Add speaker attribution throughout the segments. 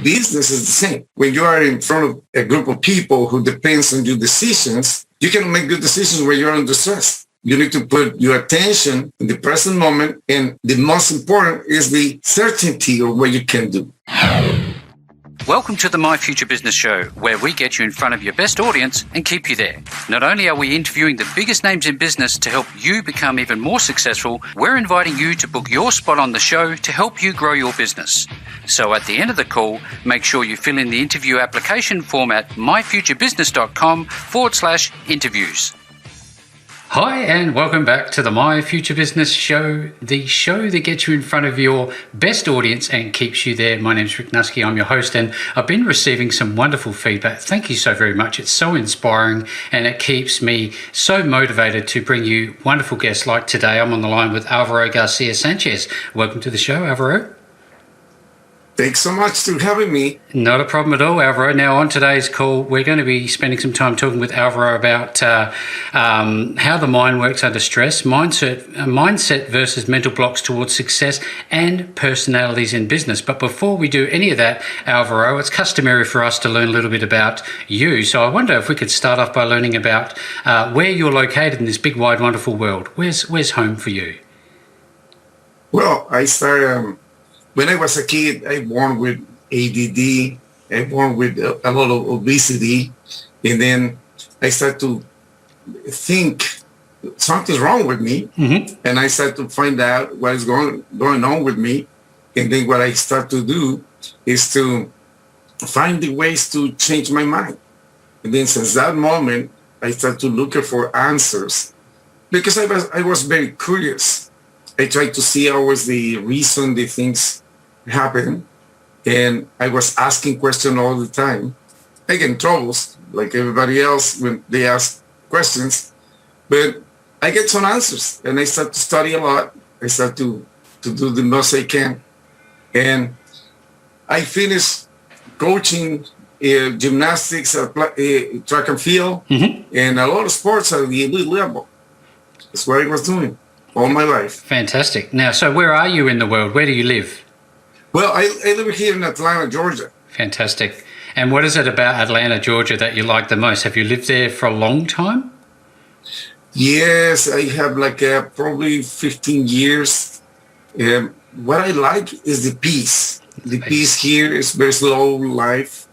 Speaker 1: business is the same. When you are in front of a group of people who depends on your decisions, you can make good decisions when you're under stress. You need to put your attention in the present moment. And the most important is the certainty of what you can do.
Speaker 2: Welcome to the My Future Business Show, where we get you in front of your best audience and keep you there. Not only are we interviewing the biggest names in business to help you become even more successful, we're inviting you to book your spot on the show to help you grow your business. So at the end of the call, make sure you fill in the interview application form at myfuturebusiness.com/interviews. Hi, and welcome back to the My Future Business Show, the show that gets you in front of your best audience and keeps you there. My name's Rick Nuske, I'm your host, and I've been receiving some wonderful feedback. Thank you so very much. It's so inspiring, and it keeps me so motivated to bring you wonderful guests like today. I'm on the line with Alvaro Garcia-Sanchez. Welcome to the show, Alvaro.
Speaker 1: Thanks so much for having me.
Speaker 2: Not a problem at all, Alvaro. Now, on today's call, we're going to be spending some time talking with Alvaro about how the mind works under stress, mindset versus mental blocks towards success, and personalities in business. But before we do any of that, Alvaro, it's customary for us to learn a little bit about you. So I wonder if we could start off by learning about where you're located in this big, wide, wonderful world. Where's home for you?
Speaker 1: Well, I started... when I was a kid, I born with ADD, I born with a lot of obesity, and then I started to think something's wrong with me, and I started to find out what is going on with me, and then what I start to do is to find the ways to change my mind. And then since that moment, I started to look for answers because I was very curious. I tried to see always the reason the things happen, and I was asking questions all the time. I get in troubles like everybody else when they ask questions, but I get some answers, and I start to study a lot. I start to do the most I can, and I finished coaching gymnastics, track and field, and a lot of sports at the elite level. That's what I was doing all my life.
Speaker 2: Fantastic. Now, so where are you in the world? Where do you live?
Speaker 1: Well, I live here in Atlanta, Georgia.
Speaker 2: Fantastic. And what is it about Atlanta, Georgia that you like the most? Have you lived there for a long time?
Speaker 1: Yes, I have probably 15 years. What I like is the peace. The peace here is very slow life.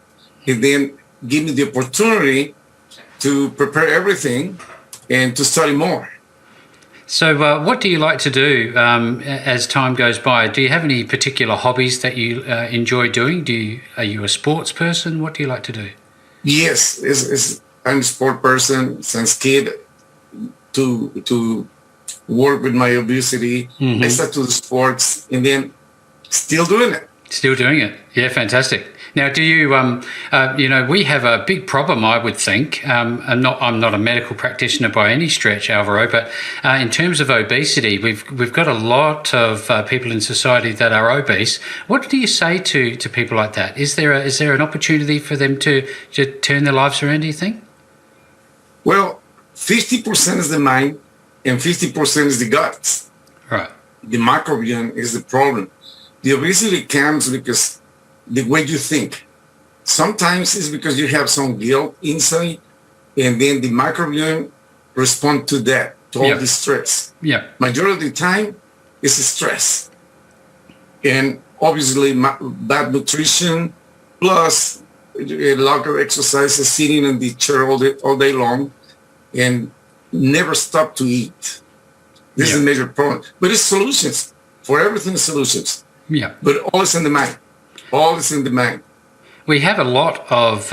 Speaker 1: And then give me the opportunity to prepare everything and to study more.
Speaker 2: So what do you like to do as time goes by? Do you have any particular hobbies that you enjoy doing? Are you a sports person? What do you like to do?
Speaker 1: Yes, I'm a sport person since kid to work with my obesity. I started to do sports and then still doing it.
Speaker 2: Still doing it. Yeah, fantastic. Now, do you, we have a big problem, I would think. I'm not a medical practitioner by any stretch, Alvaro, but in terms of obesity, we've got a lot of people in society that are obese. What do you say to people like that? Is there an opportunity for them to turn their lives around, do you think?
Speaker 1: Well, 50% is the mind and 50% is the guts.
Speaker 2: Right.
Speaker 1: The microbiome is the problem. The obesity comes because the way you think. Sometimes it's because you have some guilt inside, and then the microbiome respond to that, to all the stress. Yeah. Majority of the time, it's stress. And obviously, bad nutrition, plus a lot of exercises, sitting in the chair all day long, and never stop to eat. This is a major problem. But it's solutions. For everything, solutions. Yeah. But all is in the mind. All is in the mind.
Speaker 2: We have a lot of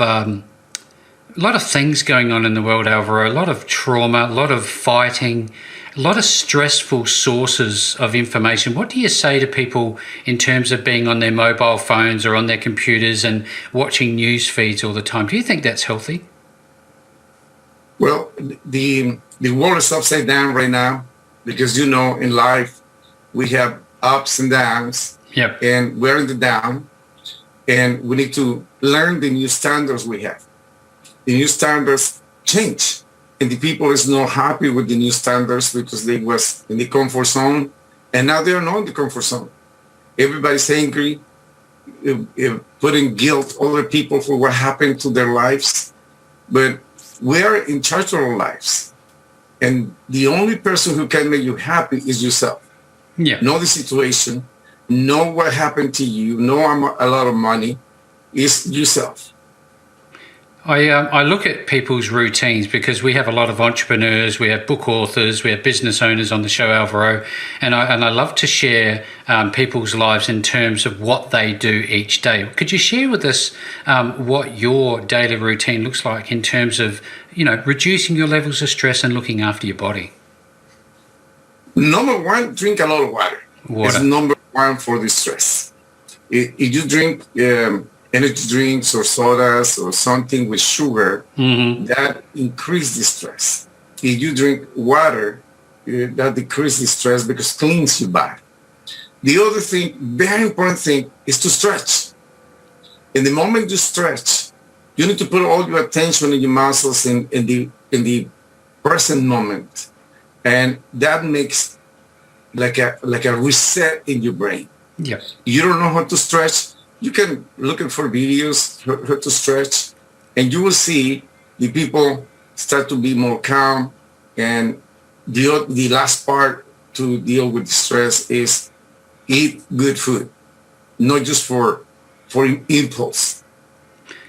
Speaker 2: things going on in the world, Alvaro. A lot of trauma, a lot of fighting, a lot of stressful sources of information. What do you say to people in terms of being on their mobile phones or on their computers and watching news feeds all the time? Do you think that's healthy?
Speaker 1: Well, the world is upside down right now because, in life we have ups and downs. Yep. And we're in the down. And we need to learn the new standards we have. The new standards change. And the people is not happy with the new standards because they was in the comfort zone. And now they are not in the comfort zone. Everybody's angry. putting guilt other people for what happened to their lives. But we are in charge of our lives. And the only person who can make you happy is yourself.
Speaker 2: Yeah.
Speaker 1: Know the situation, know what happened to you, know a lot of money, is yourself.
Speaker 2: I look at people's routines because we have a lot of entrepreneurs, we have book authors, we have business owners on the show, Alvaro, and I love to share people's lives in terms of what they do each day. Could you share with us what your daily routine looks like in terms of, reducing your levels of stress and looking after your body?
Speaker 1: Number one, drink a lot of water.
Speaker 2: Water.
Speaker 1: It's number one for the stress. If you drink energy drinks or sodas or something with sugar, that increase the stress. If you drink water, that decreases the stress because it cleans your body. The other thing, very important thing, is to stretch. In the moment you stretch, you need to put all your attention in your muscles in the present moment. And that makes like a reset in your brain.
Speaker 2: Yeah.
Speaker 1: You don't know how to stretch, you can look for videos how to stretch, and you will see the people start to be more calm. And the last part to deal with the stress is eat good food, not just for impulse.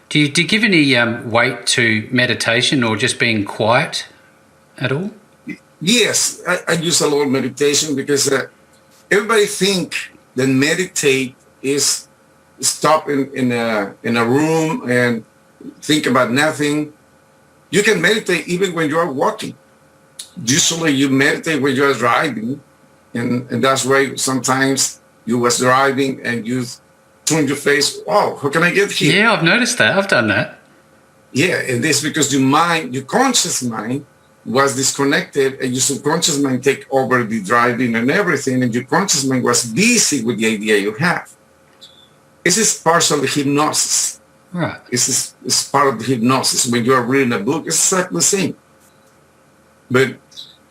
Speaker 2: Do you give any weight to meditation or just being quiet at all?
Speaker 1: Yes, I use a lot of meditation because everybody think that meditate is stop in a room and think about nothing. You can meditate even when you are walking. Usually you meditate when you are driving, and that's why sometimes you was driving and you turn your face, oh, how can I get here?
Speaker 2: Yeah, I've noticed that. I've done that.
Speaker 1: Yeah, and this because your conscious mind was disconnected and your subconscious mind take over the driving and everything, and your conscious mind was busy with the idea you have. This is partially hypnosis.
Speaker 2: Right.
Speaker 1: This is part of the hypnosis. When you are reading a book, it's exactly the same. But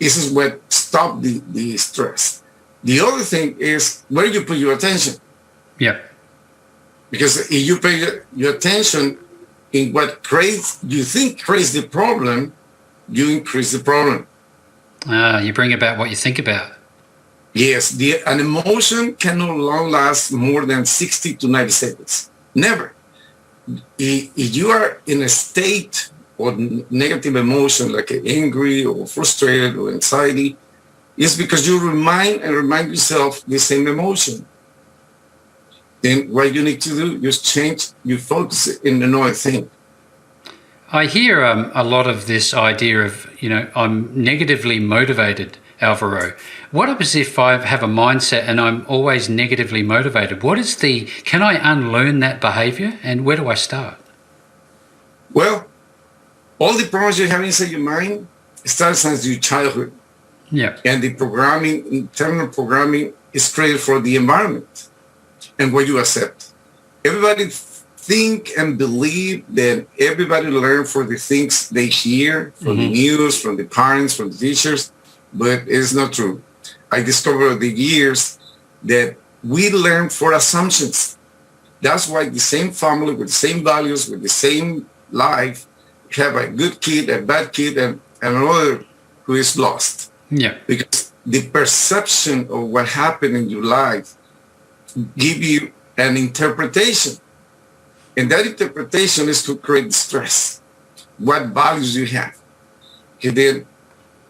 Speaker 1: this is what stops the stress. The other thing is where you put your attention.
Speaker 2: Yeah.
Speaker 1: Because if you pay your attention in what you think creates the problem, you increase the problem.
Speaker 2: You bring about what you think about.
Speaker 1: Yes, an emotion cannot long last more than 60 to 90 seconds. Never. If you are in a state of negative emotion, like angry or frustrated or anxiety, it's because you remind yourself the same emotion. Then what you need to do is change your focus in another thing.
Speaker 2: I hear a lot of this idea of, I'm negatively motivated, Alvaro. What happens if I have a mindset and I'm always negatively motivated? Can I unlearn that behavior, and where do I start?
Speaker 1: Well, all the problems you have inside your mind start since your childhood.
Speaker 2: Yeah.
Speaker 1: And the internal programming is created for the environment and what you accept. Everybody think and believe that everybody learn for the things they hear from the news, from the parents, from the teachers, but it's not true. I discovered over the years that we learn for assumptions. That's why the same family with the same values, with the same life, have a good kid, a bad kid, and another who is lost.
Speaker 2: Yeah.
Speaker 1: Because the perception of what happened in your life give you an interpretation. And that interpretation is to create stress. What values you have. And then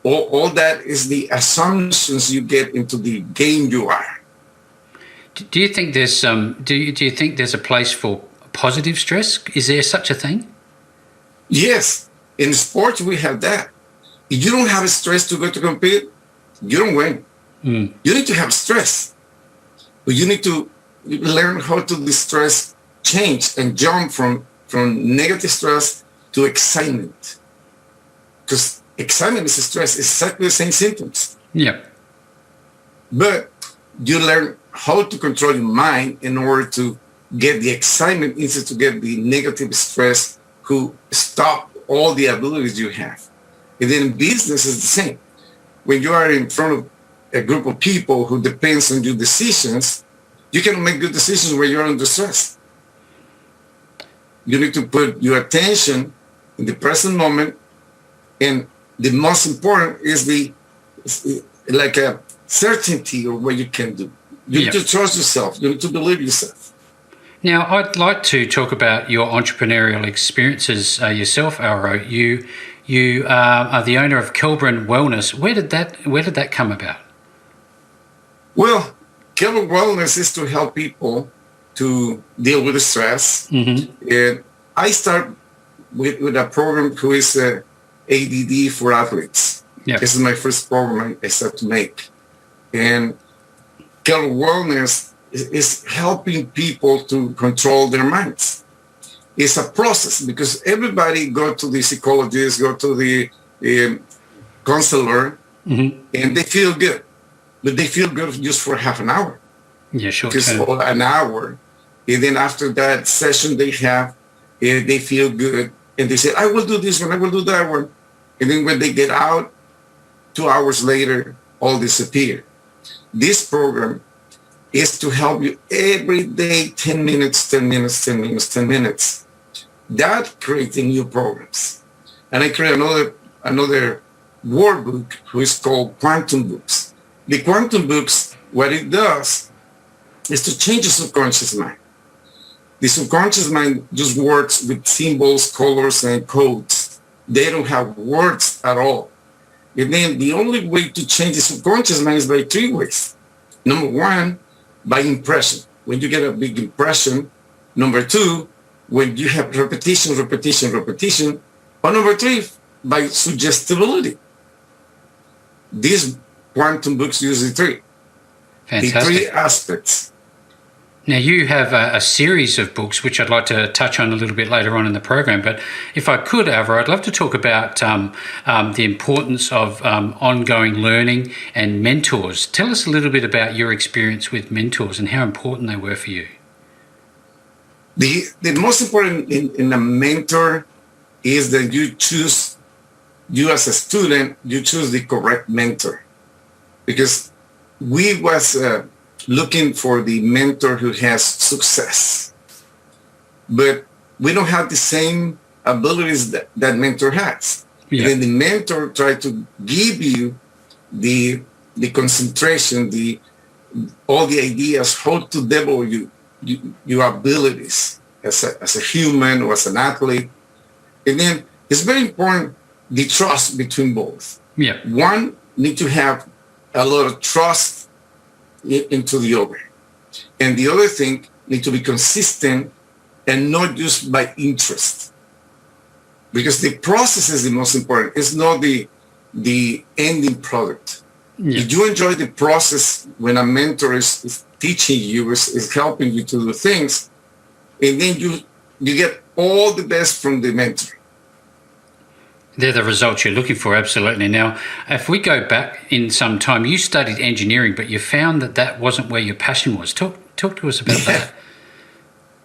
Speaker 1: all that is the assumptions you get into the game you are.
Speaker 2: Do you think there's do you think there's a place for positive stress? Is there such a thing?
Speaker 1: Yes. In sports, we have that. If you don't have stress to go to compete, you don't win. You need to have stress. But you need to learn how to distress change and jump from negative stress to excitement. Because excitement is stress, exactly the same symptoms.
Speaker 2: Yeah.
Speaker 1: But you learn how to control your mind in order to get the excitement instead to get the negative stress who stop all the abilities you have. And then business is the same. When you are in front of a group of people who depends on your decisions, You cannot make good decisions when you're under stress. You need to put your attention in the present moment, and the most important is like a certainty of what you can do. You need to trust yourself. You need to believe yourself.
Speaker 2: Now, I'd like to talk about your entrepreneurial experiences yourself, Alvaro. You are the owner of Kelburn Wellness. Where did that come about?
Speaker 1: Well, Kelburn Wellness is to help people to deal with the stress. And I start with a program who is ADD for athletes.
Speaker 2: Yep.
Speaker 1: This is my first program I start to make. And Kelburn Wellness is helping people to control their minds. It's a process because everybody go to the psychologist, go to the counselor, and they feel good. But they feel good just for half an hour.
Speaker 2: Yeah, sure.
Speaker 1: Just for an hour. And then after that session they have, they feel good. And they say, I will do this one, I will do that one. And then when they get out, 2 hours later, all disappear. This program is to help you every day, 10 minutes, 10 minutes, 10 minutes, 10 minutes. That creating new programs. And I create another workbook who is called Quantum Books. The Quantum Books, what it does is to change the subconscious mind. The subconscious mind just works with symbols, colors, and codes. They don't have words at all. And then the only way to change the subconscious mind is by 3 ways. Number 1, by impression. When you get a big impression. Number 2, when you have repetition. Or number 3, by suggestibility. These quantum books use the 3.
Speaker 2: Fantastic.
Speaker 1: The 3 aspects.
Speaker 2: Now, you have a series of books, which I'd like to touch on a little bit later on in the program. But if I could, Alvaro, I'd love to talk about the importance of ongoing learning and mentors. Tell us a little bit about your experience with mentors and how important they were for you.
Speaker 1: The most important in a mentor is that you as a student, you choose the correct mentor. Because we was looking for the mentor who has success. But we don't have the same abilities that mentor has. Yeah. And then the mentor try to give you the concentration, all the ideas, how to develop your abilities as a human or as an athlete. And then it's very important, the trust between both.
Speaker 2: Yeah.
Speaker 1: One need to have a lot of trust into the other. And the other thing need to be consistent and not just by interest. Because the process is the most important. It's not the ending product. Yeah. If you enjoy the process when a mentor is teaching you, is helping you to do things, and then you get all the best from the mentor.
Speaker 2: They're the results you're looking for, absolutely. Now, if we go back in some time, you studied engineering, but you found that wasn't where your passion was. Talk to us about that.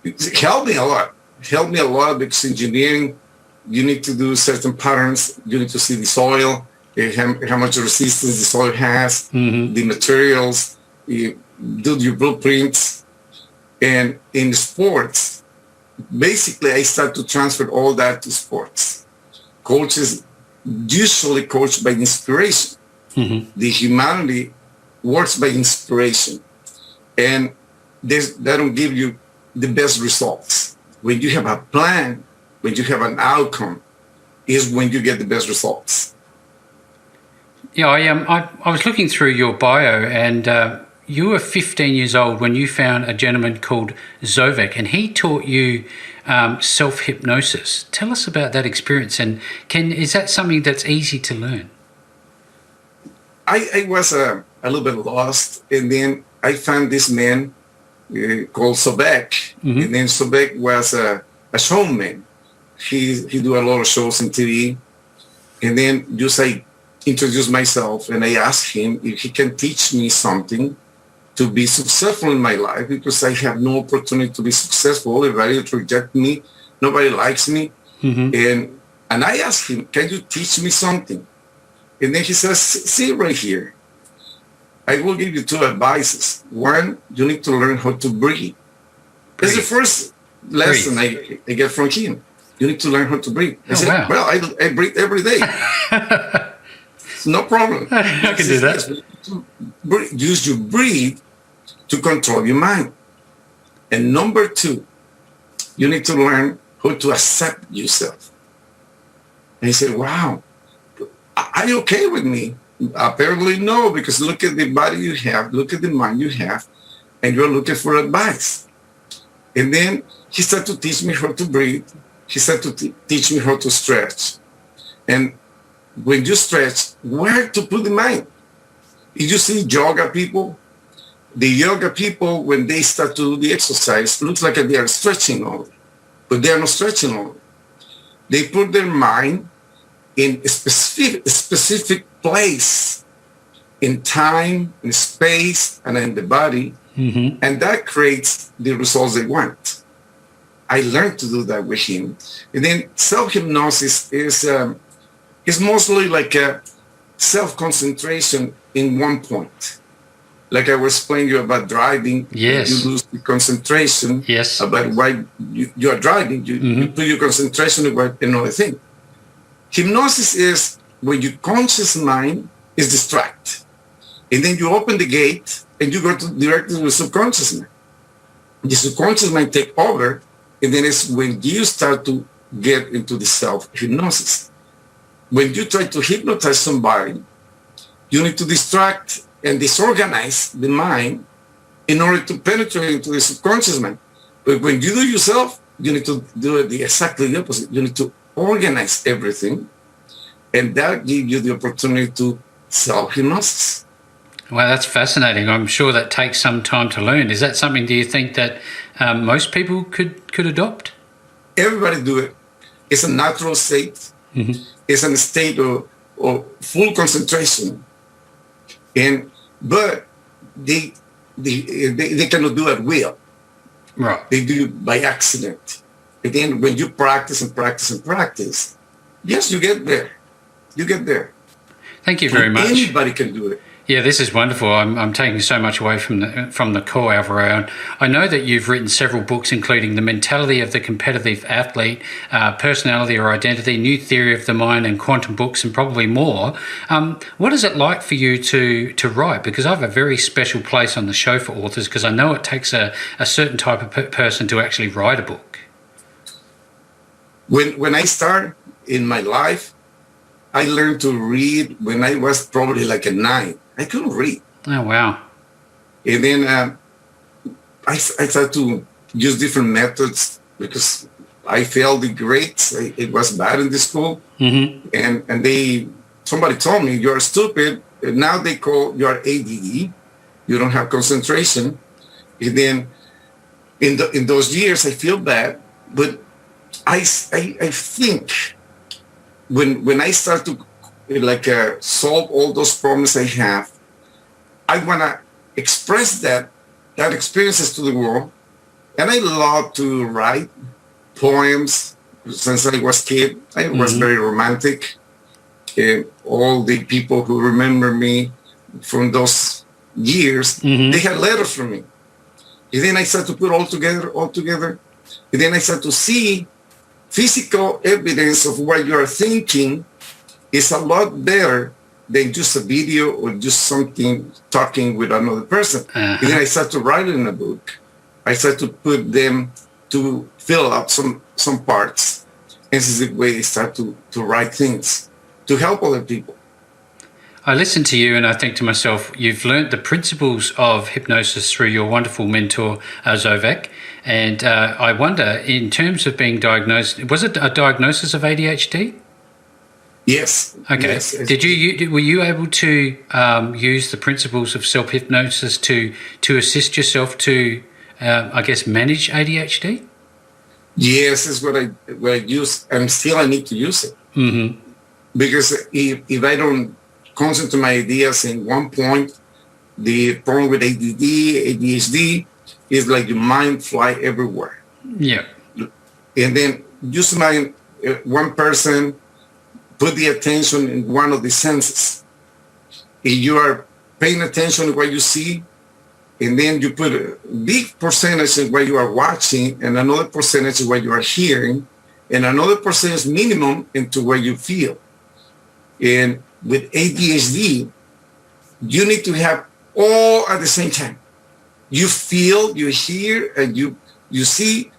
Speaker 1: It helped me a lot. Because engineering, you need to do certain patterns. You need to see the soil, how much resistance the soil has, the materials, you do your blueprints. And in sports, basically, I start to transfer all that to sports. Coaches usually coach by inspiration. The humanity works by inspiration. And that don't give you the best results. When you have a plan, when you have an outcome, is when you get the best results.
Speaker 2: Yeah, I was looking through your bio, and you were 15 years old when you found a gentleman called Zovek, and he taught you self-hypnosis. Tell us about that experience, and is that something that's easy to learn?
Speaker 1: I was a little bit lost, and then I found this man called Zovek, and then Zovek was a showman. He do a lot of shows on TV, and then just I introduced myself, and I asked him if he can teach me something to be successful in my life, because I have no opportunity to be successful. Everybody rejects me. Nobody likes me. And I asked him, can you teach me something? And then he says, see right here. I will give you two advices. One, you need to learn how to breathe. That's the first lesson I get from him. You need to learn how to breathe. I said,
Speaker 2: wow.
Speaker 1: well, I breathe every day. No problem.
Speaker 2: I can do that.
Speaker 1: Yes, use your breathe to control your mind. And number two, you need to learn how to accept yourself. And he said, wow, are you okay with me? Apparently no, because look at the body you have, look at the mind you have, and you're looking for advice. And then he started to teach me how to breathe. He started to teach me how to stretch. And when you stretch, where to put the mind? If you see yoga people, the yoga people, when they start to do the exercise, looks like they are stretching only, but they are not stretching only. They put their mind in a specific place, in time, in space, and in the body, and that creates the results they want. I learned to do that with him. And then self-hypnosis is mostly like a self-concentration in one point. Like I was explaining you about driving,
Speaker 2: yes.
Speaker 1: You lose the concentration
Speaker 2: yes.
Speaker 1: about why you are driving. You put your concentration about another thing. Hypnosis is when your conscious mind is distracted. And then you open the gate and you go directly to the subconscious mind. The subconscious mind take over, and then it's when you start to get into the self-hypnosis. When you try to hypnotize somebody, you need to distract and disorganize the mind in order to penetrate into the subconscious mind. But when you do yourself, you need to do it exactly the opposite. You need to organize everything, and that gives you the opportunity to self-hypnosis.
Speaker 2: Well, that's fascinating. I'm sure that takes some time to learn. Is that something, do you think, that most people could adopt?
Speaker 1: Everybody do it. It's a natural state. It's a state of full concentration. But they cannot do it will.
Speaker 2: Right.
Speaker 1: They do it by accident. And then when you practice and practice and practice, yes, you get there. You get there.
Speaker 2: Thank you very much.
Speaker 1: Anybody can do it.
Speaker 2: Yeah, this is wonderful. I'm taking so much away from the call, Alvaro. I know that you've written several books, including The Mentality of the Competitive Athlete, Personality or Identity, New Theory of the Mind, and Quantum Books, and probably more. What is it like for you to write? Because I have a very special place on the show for authors, because I know it takes a certain type of person to actually write a book.
Speaker 1: When I started in my life, I learned to read when I was probably like a 9. I couldn't read.
Speaker 2: Oh, wow.
Speaker 1: And then I started to use different methods because I failed the grades. It was bad in the school. And somebody told me, you're stupid. And now they call you're ADD. You don't have concentration. And then in those years, I feel bad. But I think when I start to solve all those problems I have, I want to express that experiences to the world. And I love to write poems. Since I was a kid, I was very romantic. And all the people who remember me from those years, they had letters from me. And then I started to put all together. And then I started to see physical evidence of what you are thinking is a lot better than just a video or just something talking with another person. And then I started to write in a book. I started to put them to fill up some parts. And this is the way I start to write things to help other people.
Speaker 2: I listen to you and I think to myself, you've learnt the principles of hypnosis through your wonderful mentor, Zovek. And I wonder, in terms of being diagnosed, was it a diagnosis of ADHD?
Speaker 1: Yes.
Speaker 2: Okay.
Speaker 1: Yes.
Speaker 2: Were you able to use the principles of self-hypnosis to assist yourself to, I guess, manage ADHD?
Speaker 1: Yes, it's what I use, and still I need to use it. Because if I don't concentrate my ideas in one point, the problem with ADD, ADHD is like your mind fly everywhere.
Speaker 2: Yeah.
Speaker 1: And then just one person put the attention in one of the senses. If you are paying attention to what you see, and then you put a big percentage of what you are watching, and another percentage of what you are hearing, and another percentage minimum into what you feel. And with ADHD, you need to have all at the same time. You feel, you hear, and you see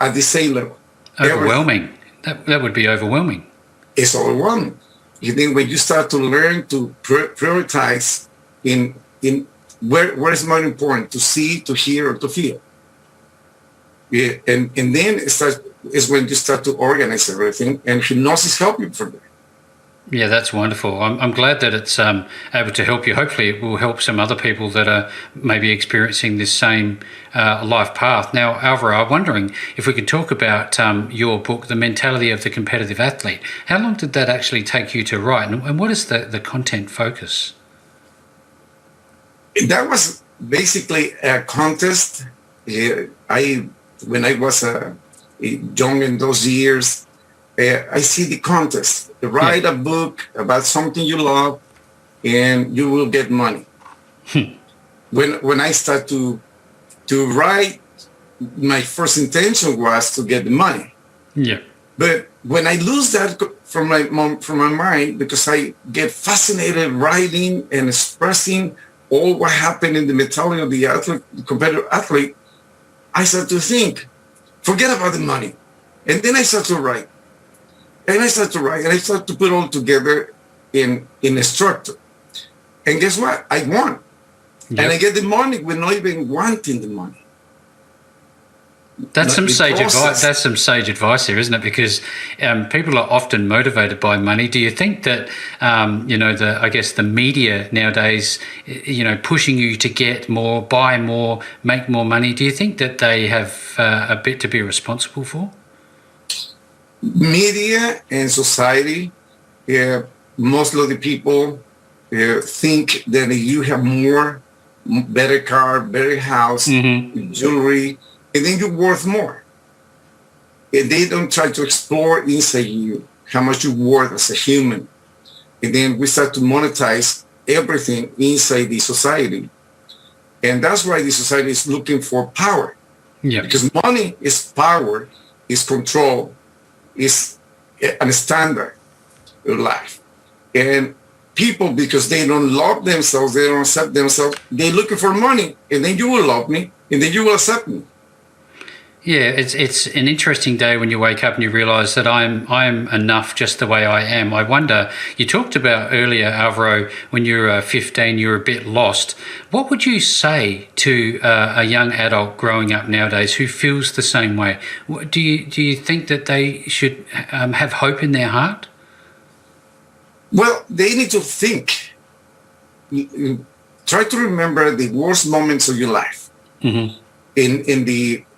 Speaker 1: at the same level.
Speaker 2: Overwhelming. That would be overwhelming.
Speaker 1: It's overwhelming. And then when you start to learn to prioritize in where is more important, to see, to hear, or to feel. Yeah, and then is when you start to organize everything, and hypnosis helps you for that.
Speaker 2: Yeah, that's wonderful. I'm glad that it's able to help you. Hopefully it will help some other people that are maybe experiencing this same life path. Now, Alvaro, I'm wondering if we could talk about your book, The Mentality of the Competitive Athlete. How long did that actually take you to write, and what is the content focus?
Speaker 1: That was basically a contest. When I was young in those years, I see the contest. Write a book about something you love, and you will get money. When I start to write, my first intention was to get the money.
Speaker 2: Yeah.
Speaker 1: But when I lose that from my mind, because I get fascinated writing and expressing all what happened in the mentality of the athlete, the competitive athlete, I start to think, forget about the money. And then I start to write. And I start to put all together in a structure. And guess what? I won. Yep. And I get the money with not even wanting the money.
Speaker 2: That's some sage advice. That's some sage advice here, isn't it? Because people are often motivated by money. Do you think that the media nowadays, pushing you to get more, buy more, make more money? Do you think that they have a bit to be responsible for?
Speaker 1: Media and society, most of the people think that you have more, better car, better house, jewelry, and then you're worth more. And they don't try to explore inside you how much you're worth as a human. And then we start to monetize everything inside the society. And that's why the society is looking for power. Yeah. Because money is power, is control, is a standard of life. And people, because they don't love themselves, they don't accept themselves, they're looking for money. And then you will love me, and then you will accept me.
Speaker 2: Yeah, it's an interesting day when you wake up and you realise that I'm enough just the way I am. I wonder, you talked about earlier, Alvaro, when you were 15, you were a bit lost. What would you say to a young adult growing up nowadays who feels the same way? Do you think that they should have hope in their heart?
Speaker 1: Well, they need to think. Try to remember the worst moments of your life. Mm-hmm. In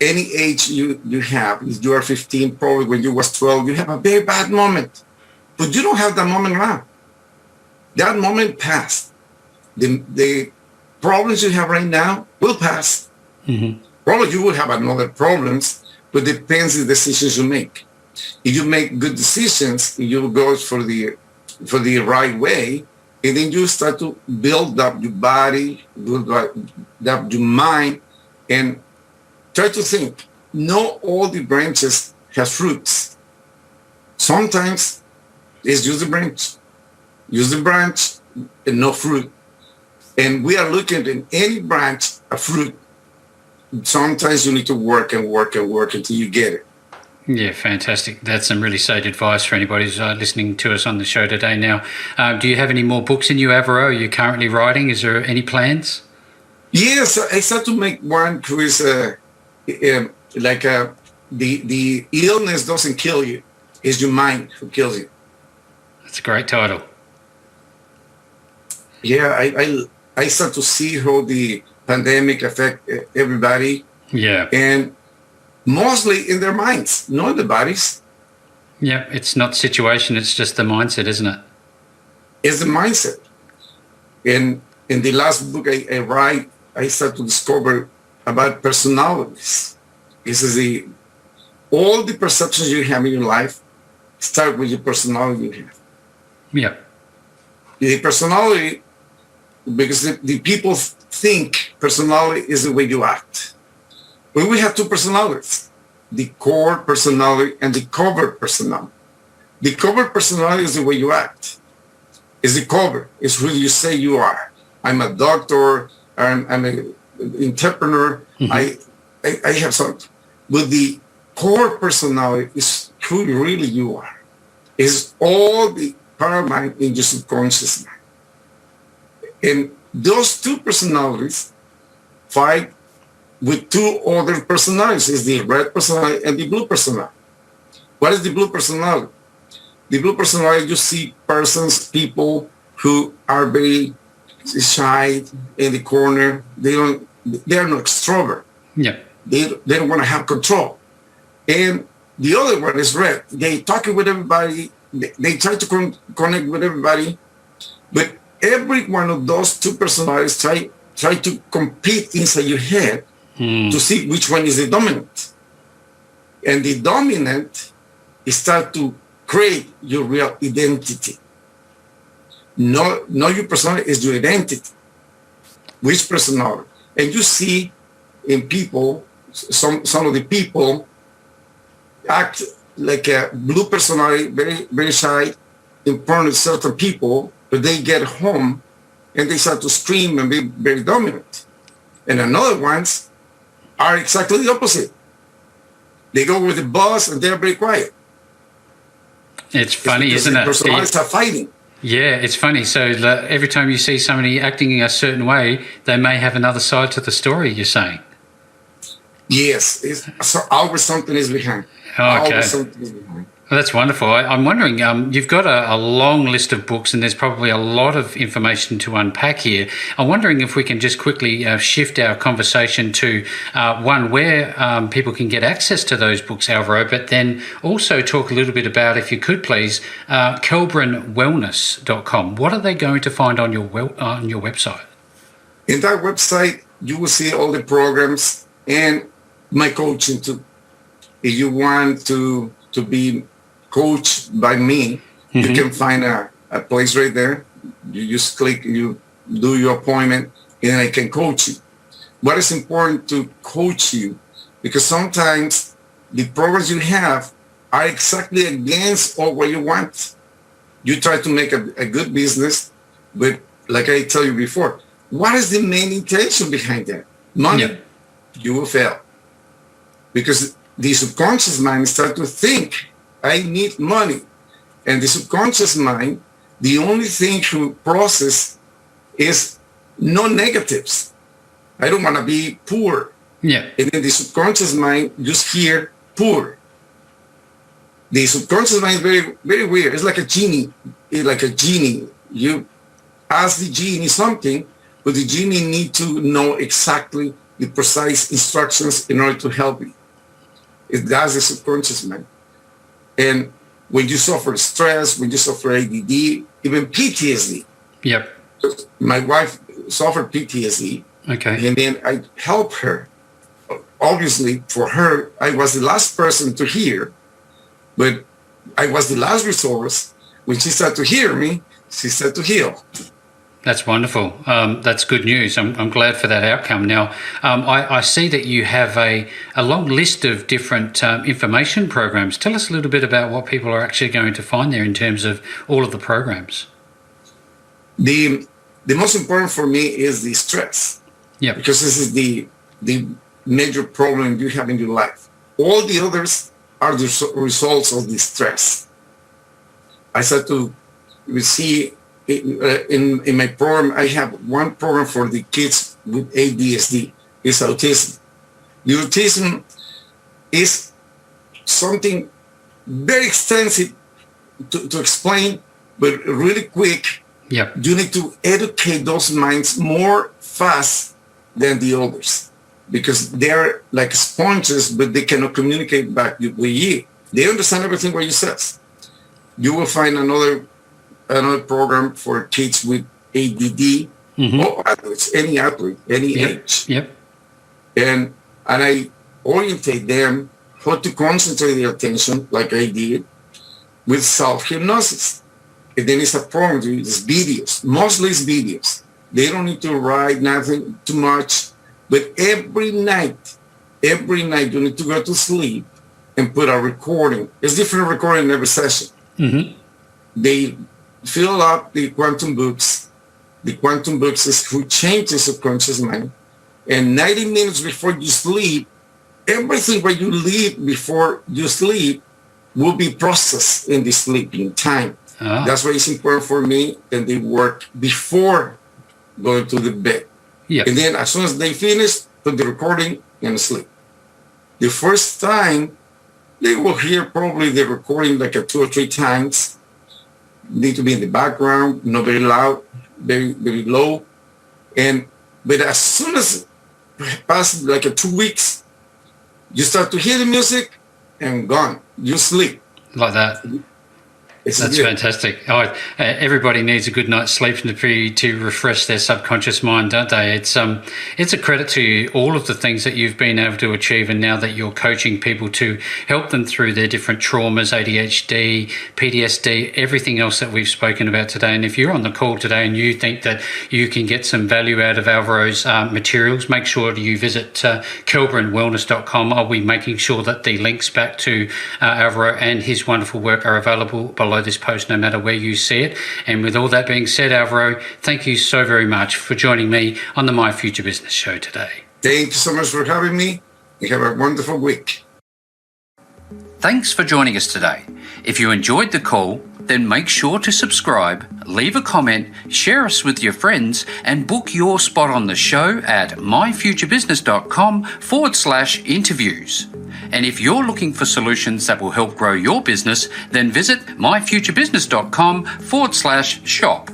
Speaker 1: any age you have, if you are 15, probably when you was 12, you have a very bad moment, but you don't have that moment now. That moment passed. The problems you have right now will pass. Mm-hmm. Probably you will have another problems, but it depends on the decisions you make. If you make good decisions, you will go for the right way, and then you start to build up your body, build up your mind, and try to think, not all the branches have fruits. Sometimes it's just the branch. Use the branch and no fruit. And we are looking at any branch, a fruit. Sometimes you need to work and work and work until you get it.
Speaker 2: Yeah, fantastic. That's some really sage advice for anybody who's listening to us on the show today. Now, do you have any more books in you, Alvaro? Are you currently writing? Is there any plans?
Speaker 1: Yes, I start to make one who is the illness doesn't kill you. It's your mind who kills you.
Speaker 2: That's a great title.
Speaker 1: Yeah, I start to see how the pandemic affect everybody.
Speaker 2: Yeah.
Speaker 1: And mostly in their minds, not in the bodies.
Speaker 2: Yeah, it's not situation, it's just the mindset, isn't it?
Speaker 1: It's the mindset. And in the last book I write, I start to discover about personalities. This is all the perceptions you have in your life start with your personality you have.
Speaker 2: Yeah.
Speaker 1: The personality because the people think personality is the way you act. Well, we have two personalities, the core personality and the covert personality. The covert personality is the way you act. It's the cover. It's who you say you are. I'm a doctor. I'm an entrepreneur. I have something. But the core personality is who really you are. It's all the power mind in your subconscious mind. And those two personalities fight with two other personalities. It's the red personality and the blue personality. What is the blue personality? The blue personality, you see persons, people who are very shy in the corner. They are not extrovert.
Speaker 2: Yeah.
Speaker 1: They don't want to have control. And the other one is red. They talking with everybody. They try to connect with everybody. But every one of those two personalities try to compete inside your head to see which one is the dominant. And the dominant start to create your real identity. Not your personality, is your identity. Which personality? And you see in people, some of the people act like a blue personality, very, very shy in front of certain people, but they get home and they start to scream and be very dominant. And another ones are exactly the opposite. They go with the boss and they're very quiet.
Speaker 2: It's funny, isn't it?
Speaker 1: Personalities are fighting.
Speaker 2: Yeah, it's funny. So every time you see somebody acting in a certain way, they may have another side to the story, you're saying?
Speaker 1: Yes. So always something is behind.
Speaker 2: Okay.
Speaker 1: Always something is behind.
Speaker 2: Well, that's wonderful. I'm wondering, you've got a long list of books and there's probably a lot of information to unpack here. I'm wondering if we can just quickly shift our conversation to one where people can get access to those books, Alvaro, but then also talk a little bit about, if you could please, kelbrinwellness.com. What are they going to find on your website?
Speaker 1: In that website, you will see all the programs and my coaching too. If you want to be coached by me, you can find a place right there. You just click, you do your appointment, and I can coach you. What is important to coach you? Because sometimes the programs you have are exactly against all what you want. You try to make a good business, but like I tell you before, what is the main intention behind that? Money.
Speaker 2: Yeah.
Speaker 1: You will fail. Because the subconscious mind starts to think, I need money. And the subconscious mind, the only thing to process is no negatives. I don't want to be poor.
Speaker 2: Yeah.
Speaker 1: And then the subconscious mind just hear poor. The subconscious mind is very, very weird. It's like a genie. It's like a genie. You ask the genie something, but the genie need to know exactly the precise instructions in order to help you. That's the subconscious mind. And when you suffer stress, when you suffer ADD, even PTSD.
Speaker 2: Yep.
Speaker 1: My wife suffered PTSD.
Speaker 2: Okay.
Speaker 1: And then I helped her. Obviously, for her, I was the last person to hear, but I was the last resource. When she started to hear me, she started to heal.
Speaker 2: That's wonderful. That's good news. I'm glad for that outcome. Now, I see that you have a long list of different information programs. Tell us a little bit about what people are actually going to find there in terms of all of the programs.
Speaker 1: The most important for me is the stress.
Speaker 2: Yeah.
Speaker 1: Because this is the major problem you have in your life. All the others are the results of the stress. I start to see in my program, I have one program for the kids with ADSD. It's autism. The autism is something very extensive to explain, but really quick.
Speaker 2: Yeah. You
Speaker 1: need to educate those minds more fast than the others, because they're like sponges, but they cannot communicate back with you. They understand everything what you says. You will find another program for kids with ADD or athletes, any athlete, any age.
Speaker 2: Yep.
Speaker 1: And I orientate them how to concentrate their attention, like I did, with self-hypnosis. And then it's a program, it's videos, mostly it's videos. They don't need to write nothing too much. But every night you need to go to sleep and put a recording. It's different recording in every session.
Speaker 2: Mm-hmm.
Speaker 1: They fill up the quantum books. The quantum books is who changes subconscious mind. And 90 minutes before you sleep, everything what you leave before you sleep will be processed in the sleeping time.
Speaker 2: Ah.
Speaker 1: That's why it's important for me that they work before going to the bed.
Speaker 2: Yep.
Speaker 1: And then as soon as they finish, put the recording and sleep. The first time, they will hear probably the recording like 2 or 3 times. Need to be in the background, not very loud, very, very low. But as soon as it passes like 2 weeks, you start to hear the music and gone. You sleep.
Speaker 2: Like that. That's fantastic. Everybody needs a good night's sleep to refresh their subconscious mind, don't they? It's a credit to you, all of the things that you've been able to achieve, and now that you're coaching people to help them through their different traumas, ADHD, PTSD, everything else that we've spoken about today. And if you're on the call today and you think that you can get some value out of Alvaro's materials, make sure you visit kelbrinwellness.com. I'll be making sure that the links back to Alvaro and his wonderful work are available below this post, no matter where you see it. And with all that being said, Alvaro, thank you so very much for joining me on the My Future Business show today.
Speaker 1: Thank you so much for having me. You have a wonderful week.
Speaker 2: Thanks for joining us today. If you enjoyed the call, then make sure to subscribe, leave a comment, share us with your friends, and book your spot on the show at myfuturebusiness.com/interviews. And if you're looking for solutions that will help grow your business, then visit myfuturebusiness.com/shop.